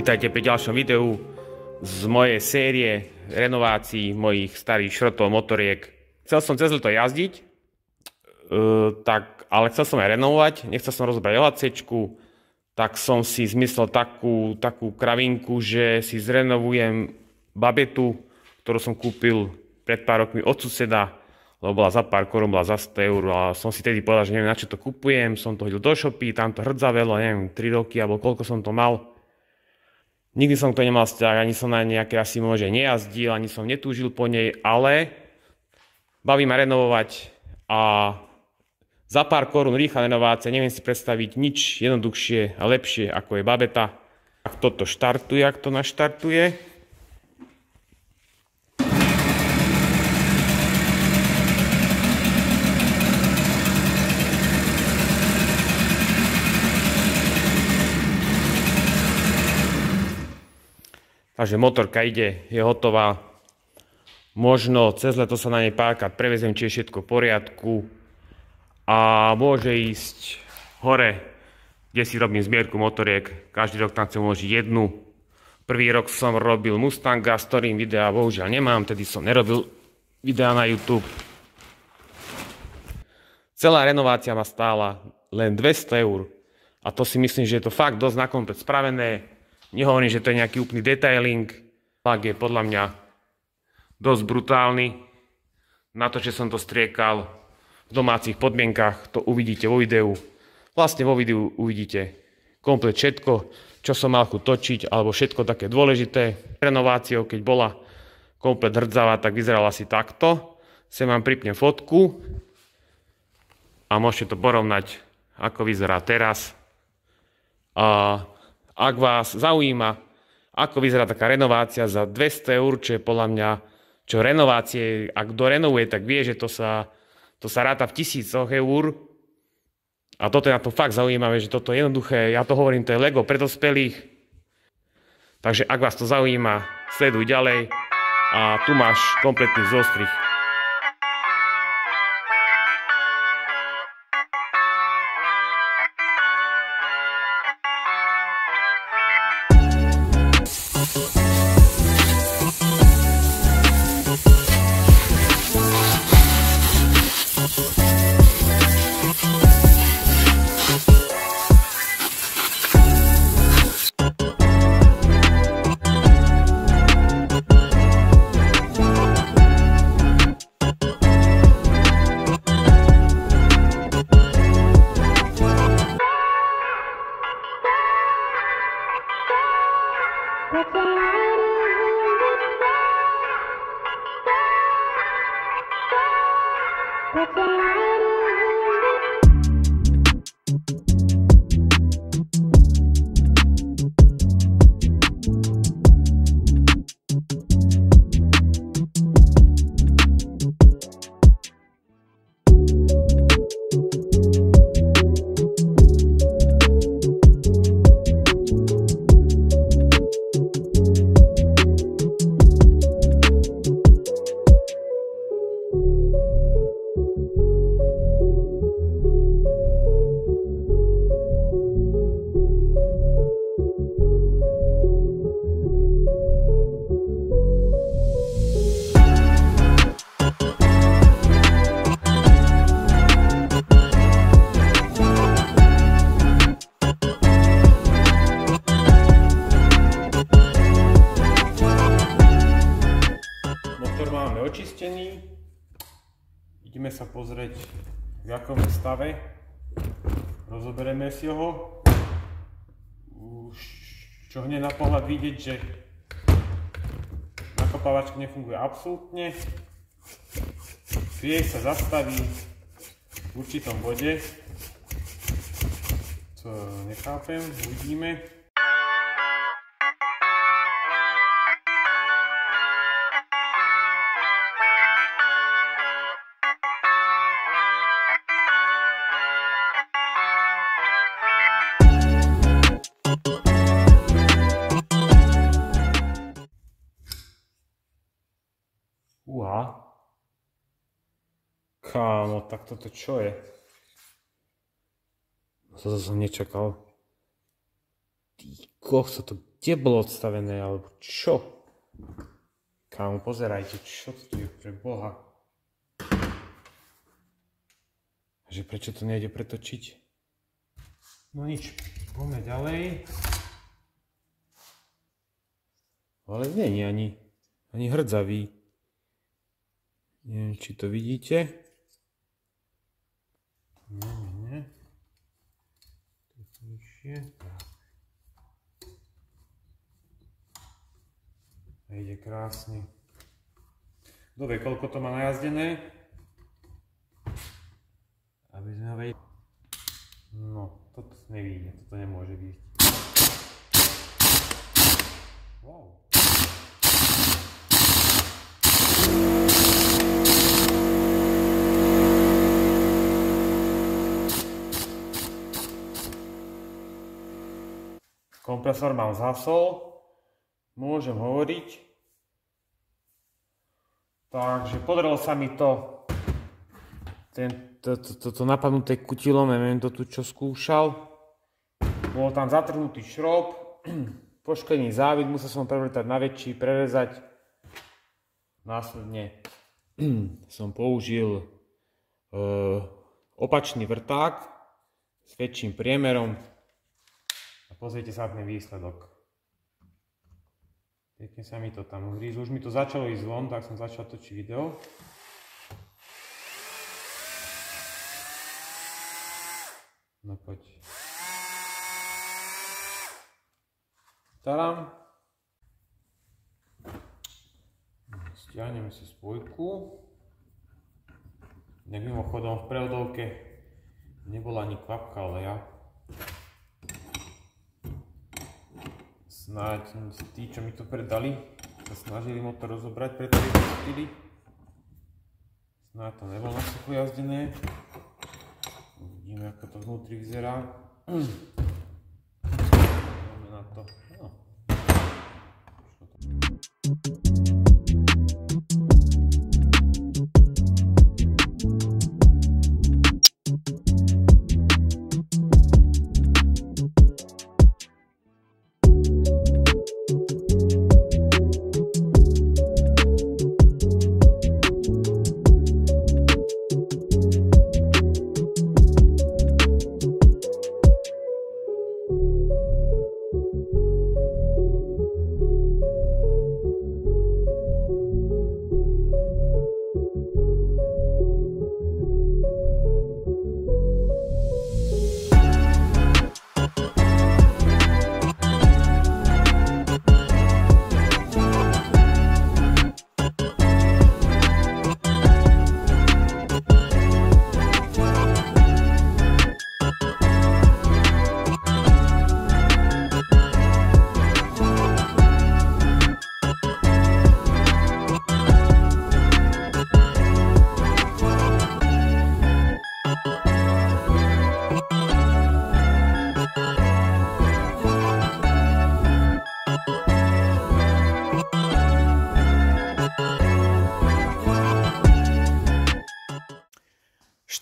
Vítajte pri ďalšom videu z mojej série renovácií mojich starých šrotov motoriek. Chcel som cez leto jazdiť, ale chcel som aj renovovať, nechcel som rozbrať LACčku, tak som si zmyslel takú kravinku, že si zrenovujem babetu, ktorú som kúpil pred pár rokmi od suseda, lebo bola za pár korún, bola za 100 eur a som si tedy povedal, že neviem, na čo to kupujem, som to hodil do shopy, tam to hrdzavelo, neviem, 3 roky alebo koľko som to mal. Nikdy som to nemal vzťah, ani som na nejaké asi môže nejazdil, ani som netúžil po nej, ale baví ma renovovať a za pár korún rýchla renovácia, neviem si predstaviť nič jednoduchšie a lepšie ako je babeta. Ak toto štartuje, ak to naštartuje. Takže motorka ide, je hotová. Možno cez leto sa na nej párkrát prevezem, či je všetko v poriadku. A môže ísť hore, kde si robím zbierku motoriek. Každý rok tam chcem uložiť jednu. Prvý rok som robil Mustanga, s ktorým videa bohužiaľ nemám, tedy som nerobil videa na YouTube. Celá renovácia ma stála len 200 eur. A to si myslím, že je to fakt dosť na komplet spravené. Nehovorím, že to je nejaký úplný detailing. Tlak je podľa mňa dosť brutálny. Na to, že som to striekal v domácich podmienkach, to uvidíte vo videu. Vlastne vo videu uvidíte komplet všetko, čo som mal chuť točiť, alebo všetko také dôležité. Renováciou, keď bola komplet hrdzavá, tak vyzerala asi takto. Sem vám pripnem fotku a môžete to porovnať, ako vyzerá teraz. Ak vás zaujíma, ako vyzerá taká renovácia za 200 eur, čo je podľa mňa, čo renovácie, ak kto renovuje, tak vie, že to sa ráta v tisícoch eur. A toto je na to fakt zaujímavé, že toto je jednoduché, ja to hovorím, to je Lego pre dospelých. Takže ak vás to zaujíma, sleduj ďalej a tu máš kompletný zostrih. Máme očistený, ideme sa pozrieť, v akom je stave, rozoberieme si ho, už čo hneď na pohľad vidieť, že nakopávačka nefunguje absolútne, priech sa zastaví v určitom bode, čo nechápem, uvidíme. Kámo, tak toto čo je? To som nečakal. Ty kokso, to Kde bolo odstavené, alebo čo? Kámo, pozerajte, čo to je pre Boha. Že prečo to nejde pretočiť? No nič, poďme ďalej. Ale nie je ani hrdzavý. Neviem, či to vidíte. Nie. Tu nižšie. A ide krásne. Kto vie, koľko to má najazdené? Aby sme ho vedeli. No, toto nevidíme, toto nemôže byť. Wow. Kompresor mám zhasol, môžem hovoriť. Takže podarilo sa mi to, toto napadnuté kutilom, neviem to tu čo skúšal. Bol tam zatrhnutý šrob, poškodený závit, musel som prevrtať na väčší, prerezať. Následne som použil opačný vrták s väčším priemerom. A pozrite sa na ten výsledok. Pekne sa mi to tam hrízlo. Už mi to začalo ísť von, tak som začal točiť video. No poď. Tadám. Stiahneme si spojku. Nech mimochodom v prevodovke nebola ani kvapka oleja. Snáď tí, čo mi to predali, sa snažili motor rozobrať, preto ich pustili. Snáď to nebolo na sucho jazdené. Uvidíme, ako to vnútri vyzerá. Dáme na to. No.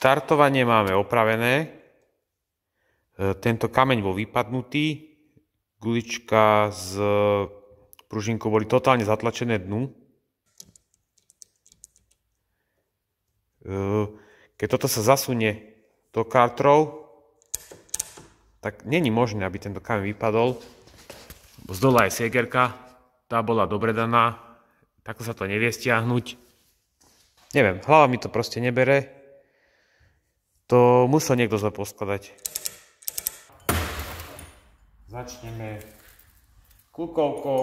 Štartovanie máme opravené. Tento kameň bol vypadnutý. Gulička s pružinkou boli totálne zatlačené dnu. Keď toto sa zasunie do kartrov, tak není možné, aby tento kameň vypadol. Z dola je siegerka, tá bola dobre daná, takto sa to nevie stiahnuť. Neviem, hlava mi to proste nebere. To musel niekto zle poskladať. Začneme klukovkou.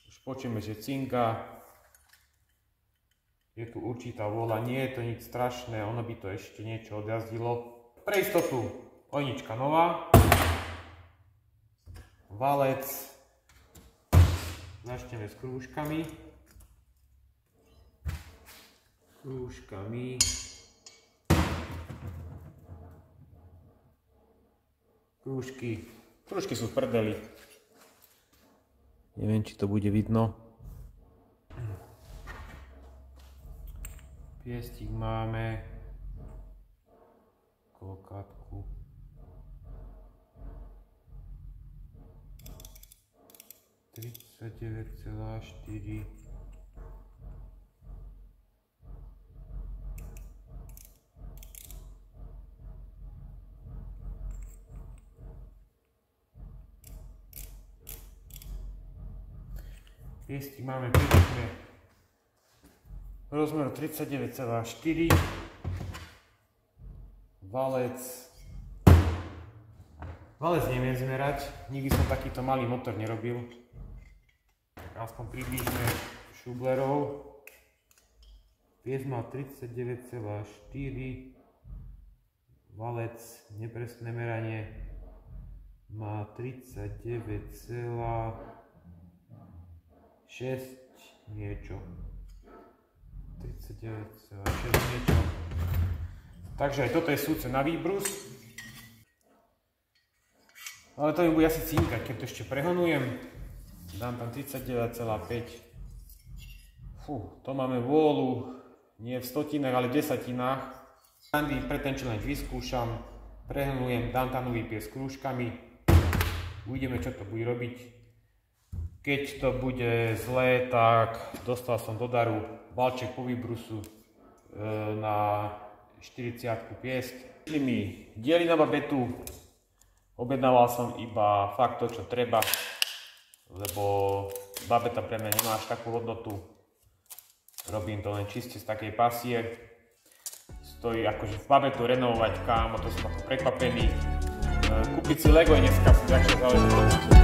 Už počujeme, že cinka. Je tu určitá vôľa, nie je to nič strašné, ono by to ešte niečo odjazdilo. Pre istotu ojnička nová. Valec. Začneme s krúžkami. Krúžky sú v prdeli. Neviem, či to bude vidno. Piestík máme. Kolokátku. 39,4. Piesky máme približne rozmeru 39,4. Valec neviem zmerať, nikdy som takýto malý motor nerobil. Aspoň približne šublerov. Pies má 39,4. Valec, nepresné meranie, má 39,6 niečo. 39,6 niečo. Takže aj toto je súce na výbrus. Ale to mi bude asi cinkať, keď to ešte prehonujem. Dám tam 39,5. Fú, to máme vôľu, nie v stotinách, ale v desatinách. Pre ten challenge vyskúšam, prehonujem, dám tam nový pies s krúžkami. Uvidíme, čo to bude robiť. Keď to bude zlé, tak dostal som do daru valček po výbrusu na 40 piesk. Mi diely na babetu, objednával som iba fakt to, čo treba, lebo babeta pre mňa nemá až takú hodnotu. Robím to len čiste z takej pasie. Stojí akože v babetu renovovať, kámo, to som ako prekvapený. Kúpiť si Lego je dneska si začal záležitosť.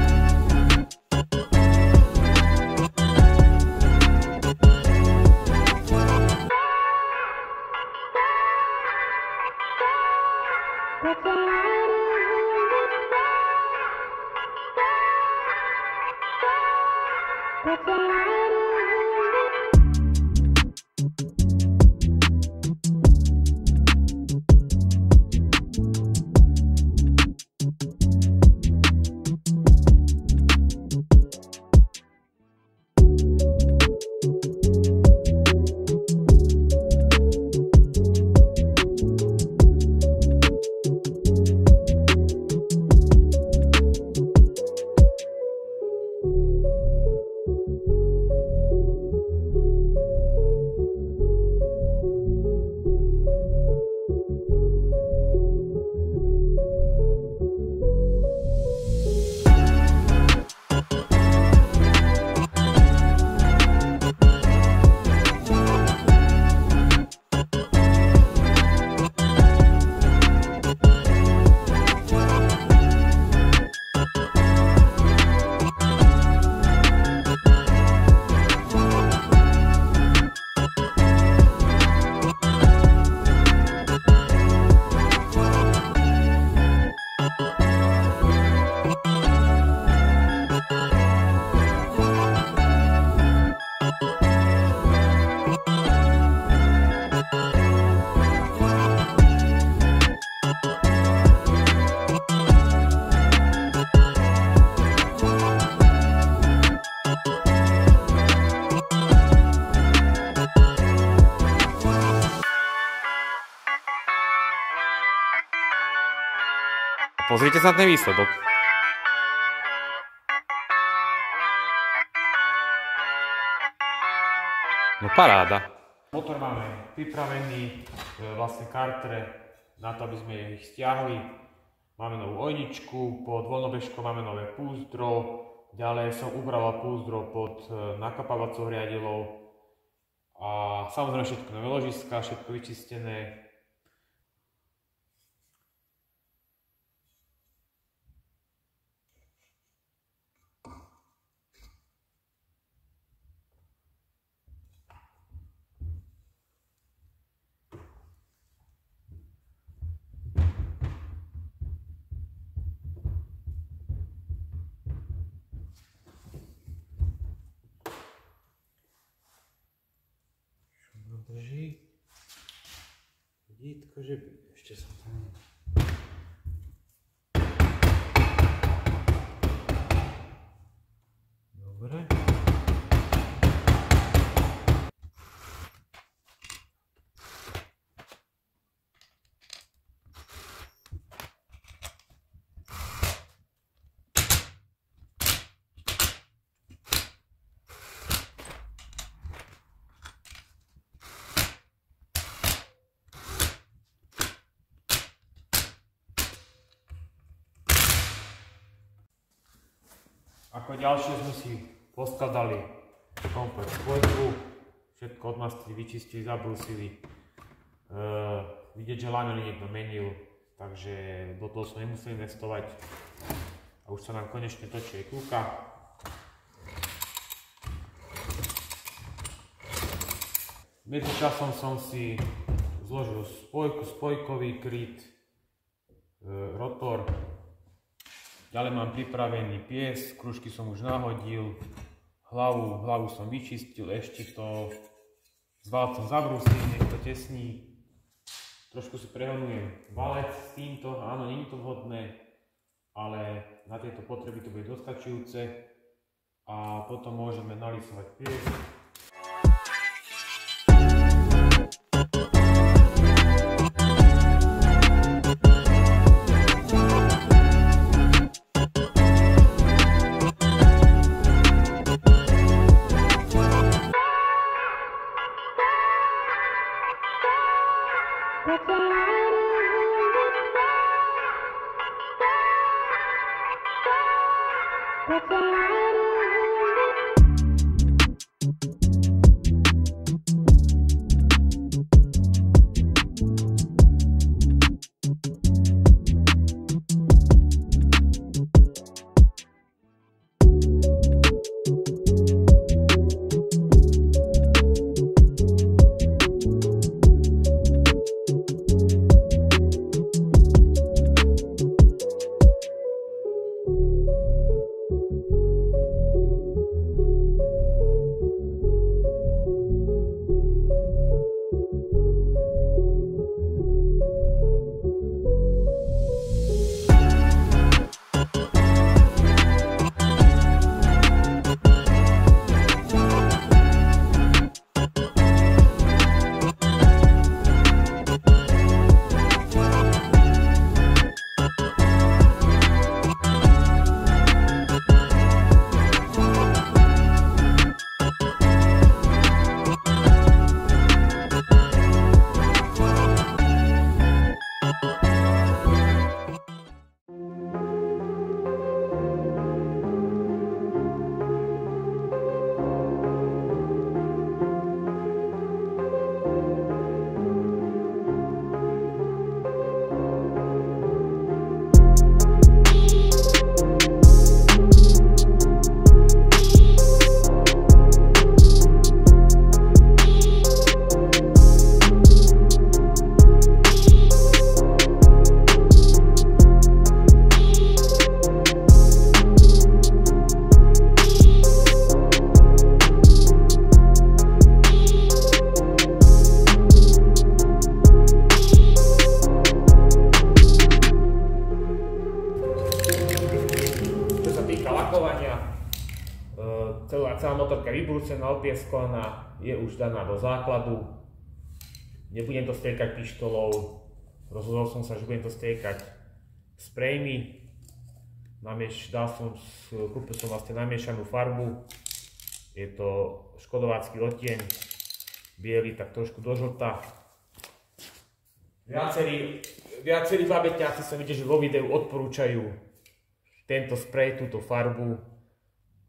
Pozrite sa na ten výsledok. No paráda. Motor máme pripravený, vlastne kartre na to, aby sme ich stiahli. Máme novú ojničku, pod voľnobežkou máme nové púzdro. Ďalej som upravoval púzdro pod nakapávacou riadilou. A samozrejme všetko nové ložiska, všetko vyčistené. Drží. Vidítko, že ešte som tam. Dobre. Ako ďalšie sme si poskladali komplet spojku, všetko odmastili, vyčistili, zabrúsili. Vidieť, že lamely niekto menil, takže do toho sme nemuseli investovať. A už sa nám konečne točí kľúka. Medzičasom som si zložil spojku, spojkový kryt, rotor. Ďalej mám pripravený pies, kružky som už nahodil, hlavu som vyčistil, ešte to s válcom zabrúslim, nech to tesní. Trošku si prehonujem valec s týmto, áno, nie je to vhodné, ale na tieto potreby to bude dostačujúce a potom môžeme nalisovať pies. Celá motorka vybrúsená, opieskovaná, je už daná do základu. Nebudem to striekať pištolou, rozhodol som sa, že budem to striekať sprejmi. Kúpil som vlastne namiešanú farbu, je to škodovácky odtieň, biely tak trošku do žlta. Viacerí babetňáci som videl, že vo videu odporúčajú tento sprej, túto farbu.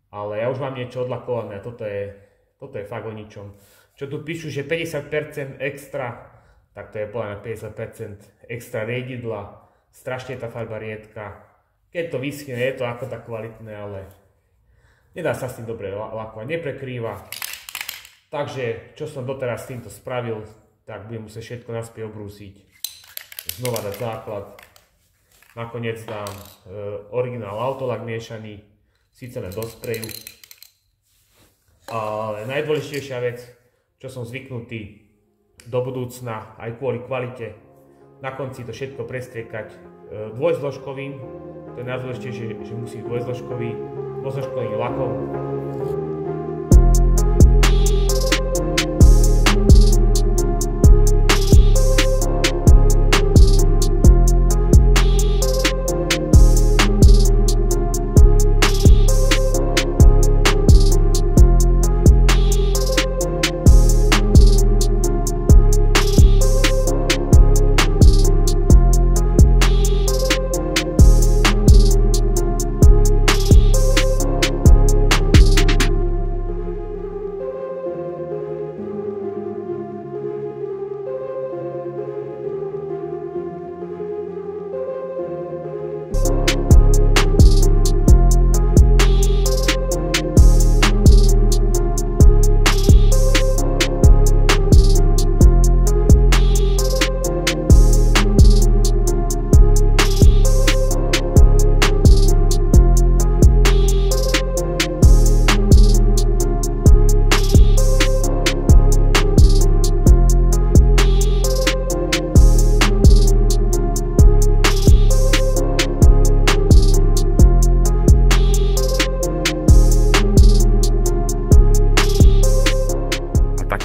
Ale ja už mám niečo odlakované a toto je fakt o ničom. Čo tu píšu, že 50% extra, tak to je podľa mňa 50% extra riedidla. Strašne tá farba riedka. Keď to vyschne, je to ako tak kvalitné, ale nedá sa s tým dobre lakovať, neprekrýva. Takže, čo som doteraz s týmto spravil, tak budem musieť všetko naspäť obrúsiť. Znova dať základ. Nakoniec dám originál autolak miešaný. Síce len do spreju, ale najdôležitejšia vec, čo som zvyknutý do budúcna, aj kvôli kvalite, na konci to všetko prestriekať dvojzložkovým, to je najdôležitejšie, že musí dvojzložkovým lakom.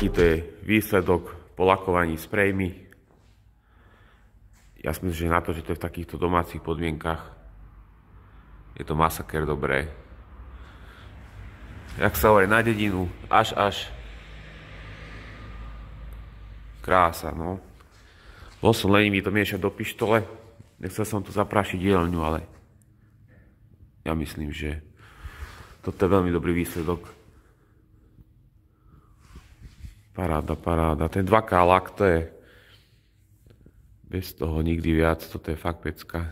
takýto je výsledok po lakovaní sprejmi. Ja si myslím, že na to, že to je v takýchto domácich podmienkach, je to masaker dobré. Jak sa hovorí, na dedinu, až. Krása, no. Bol som lenivý to miešať do pištole. Nechcel som to zaprášiť dielňu, ale ja myslím, že toto je veľmi dobrý výsledok. Paráda. Ten 2K lak, to je bez toho nikdy viac, toto je fakt pecka.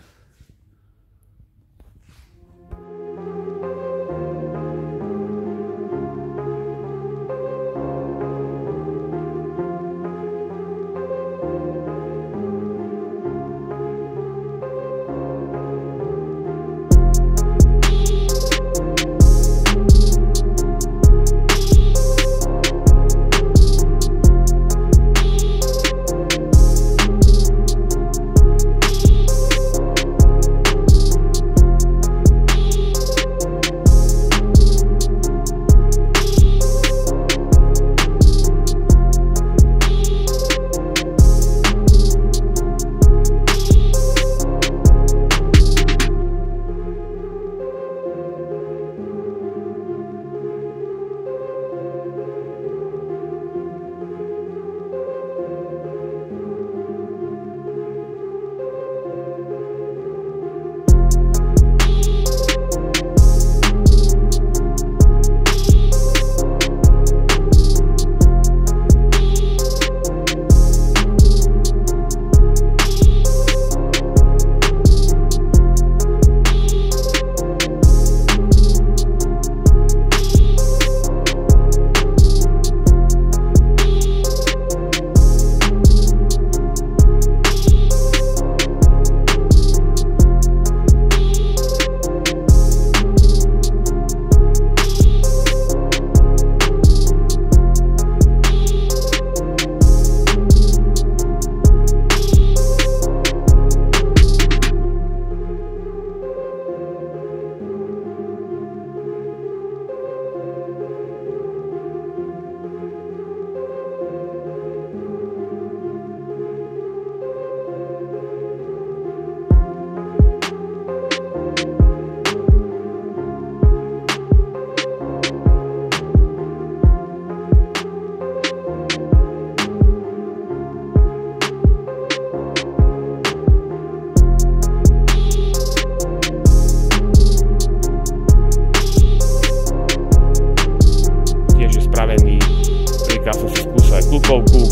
klukovku.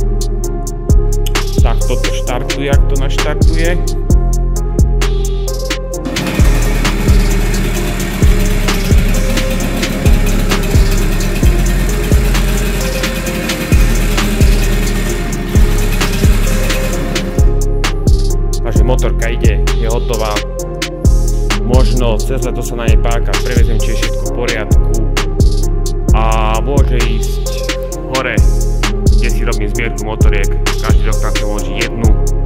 Tak toto štartuje, ak to naštartuje. Takže motorka ide, je hotová. Možno cez leto sa na nej párkrát prevezem, či je všetko v poriadku. A môže ísť hore, kde si robím zbierku motoriek. Každý rok tam sa môže jednu